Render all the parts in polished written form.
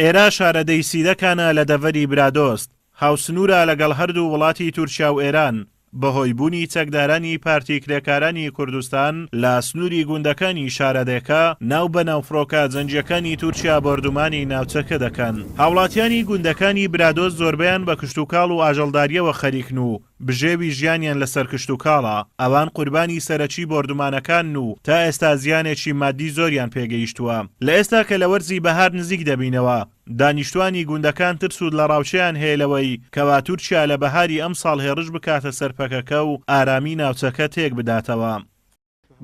ئێرە شارەدەی سیدەکانە لە دەڤەری برادۆست هاوسنوورە لەگەڵ هەردوو وڵاتی تورکیا و ئێران بەهۆی بوونی چەکدارانی پارتی کرێکارانی کوردستان لە سنووری گوندەکانی شارەدەکە ناو بەناوفرۆکە جەنجەکانی تورکیا بەردومانی ناوچەکە دەکەن. هاوڵاتیانی گوندەکانی برادۆست زۆربیان بە کشتوکاڵ و ئاژەڵداریەوە خەریکن و بژێوی ژیانیان لەسەر کشتوکاڵە. ئەوان قوربانی سەرەکی بۆردومانەکان و تا ئێستا زیانێکی مادی زۆریان پێگەیشتووە. لە ئێستا کە لە وەرزی بەهار نزیک دەبینەوە دانیشتوانی گوندەکان ترسود لە ڕاوچەیان هێلەوەی کەوا تورکیا لە بەهاری ئەم ساڵ هێڕش بکاتە سەرپەکەکە و ئارامی ناوچەکە تێک بداتەوە.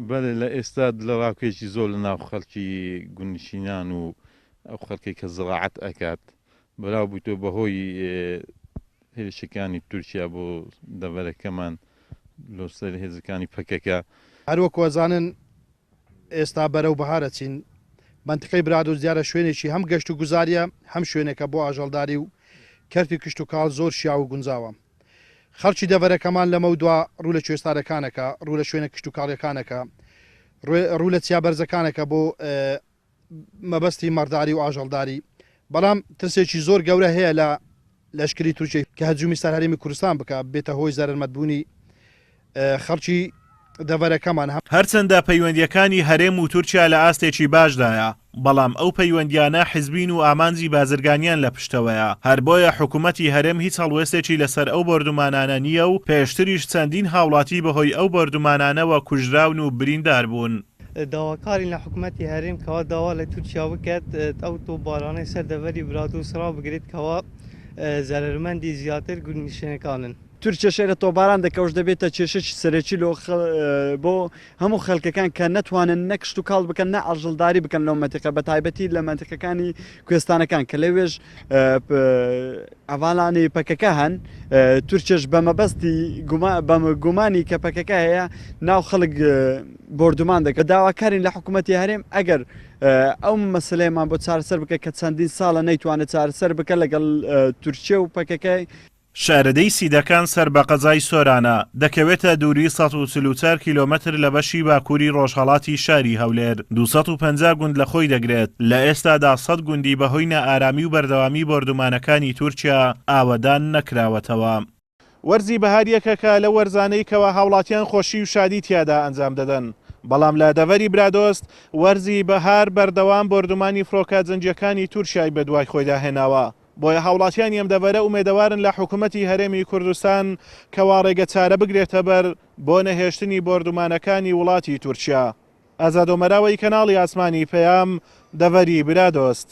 بەڵێ لە ئێستا لە ڕاوکێکی زۆر لە ناو خەڵکی گوندنشینان و ئەو خەڵکی کە زراعەت ئەکات بەراو بوویتۆ بەهۆی هێرشەکانی تورکیا بۆ دەڤەرەکەمان لۆسەر هێزەکانی پەکەکە. هەروەکو ئەزانن ئێستا بەرەو بەهارە چین. منتقەی برادۆست دیارە شوێنێکی هەم گەشت و گوزاریە هەم شوێنێکە بۆ ئاژەڵداری و کەرتی کشتتوکاڵ زۆر شیا و گونجاوە. خەڵکی دەڤەرەکەمان لەمە دووە ڕوو لە کوێستارەکانەکە ڕوو لە شوێنە کشتتوکاڵەکانەکە ڕوو لە چیابەرزەکانەکە بۆ مەبەستی مەڕداری و ئاژەڵداری. بەڵام ترسێکی زۆر گەورە هەیە لە لەشکری تورکیا کە هەجومی سەر هەرێمی کوردستان بکە بێتە هۆی زەرمەتبوونی خەڵکی دەڤەرەکەمان. هەرچەندە پەیوەندیەکانی هەرێم و تورکیا لە ئاستێکی باشدایە بەڵام ئەو پەیوەندیانە حیزبین و ئامانجی بازرگانیان لە پشتەوەیە. هەر بۆیە حکوومەتی هەرێم هیچ هەڵوێستێکی لەسەر ئەو بەردومانانە نییە و پێشتریش چەندین هاوڵاتی بەهۆی ئەو بەردومانانەوە کوژراون و بریندار بوون. داواکاری لە حکوومەتی هەرێم کەوا داوا لە تورکیا بکات ئەو تۆبارانەی سەر دەڤەری برادۆست ڕابگرێت کەوا زەرمەندی زیاتر گوندنشینەکانن. تورکیا شێرە تۆباران دەکەوش دەبێتە کێشەی سەرەکی بۆ هەموو خەڵکەکان کە نەتوانن نەکشت و کاڵ بکەن نە ئاژەڵداری بکەن لەو مەنتیقە بە تایبەتی لە مەنتیقەکانی کوێستانەکان کە لەوێژ ئەڤالانی پەکەکە هەن. تورکیاش بە مەبەستی گومانی کە پەکەکە هەیە ناو خەڵک بردومان دەکە. داواکارین لە حکوومەتی هەرێم ئەگەر ئەو مەسلەیەمان بۆ چارەسەر بکە کە چەندین ساڵە نەیتوانێت چارەسەر بکە لەگەڵ تورکیا و پەکەکەی. شارەدەی سیدەکان سەر بە قەزای سۆرانە دەکەوێتە دووری 144 کیلۆمەتر لە بەشی باکووری ڕۆژهەڵاتی شاری هەولێر. 250 گوند لە خۆی دەگرێت. لە ئێستادا 100 گوندی بەهۆی نائارامی و بەردەوامی بۆردومانەکانی تورکیا ئاوەدان نەکراوەتەوە. وەرزی بەهاریەکەکە لە وەرزانەی کەوا هاوڵاتیان خۆشی و شادی تیادا ئەنجام دەدەن. بەڵام لە دەڤەری برادۆست وەرزی بەهار بەردەوام بۆردومانی فڕۆکە جەنجەکانی تورکیای بەدوای خۆیدا هێناوە. بۆیە هاوڵاتیانی ئەم دەڤەرە ئومێدەوارن لە حکوومەتی هەرێمی کوردستان کەوا ڕێگە چارە بگرێتە بەر بۆ نەهێشتنی بۆردومانەکانی وڵاتی تورکیا. ئازاد ئۆمەراوی کەناڵی ئاسمانی پەیام دەڤەری برادۆست.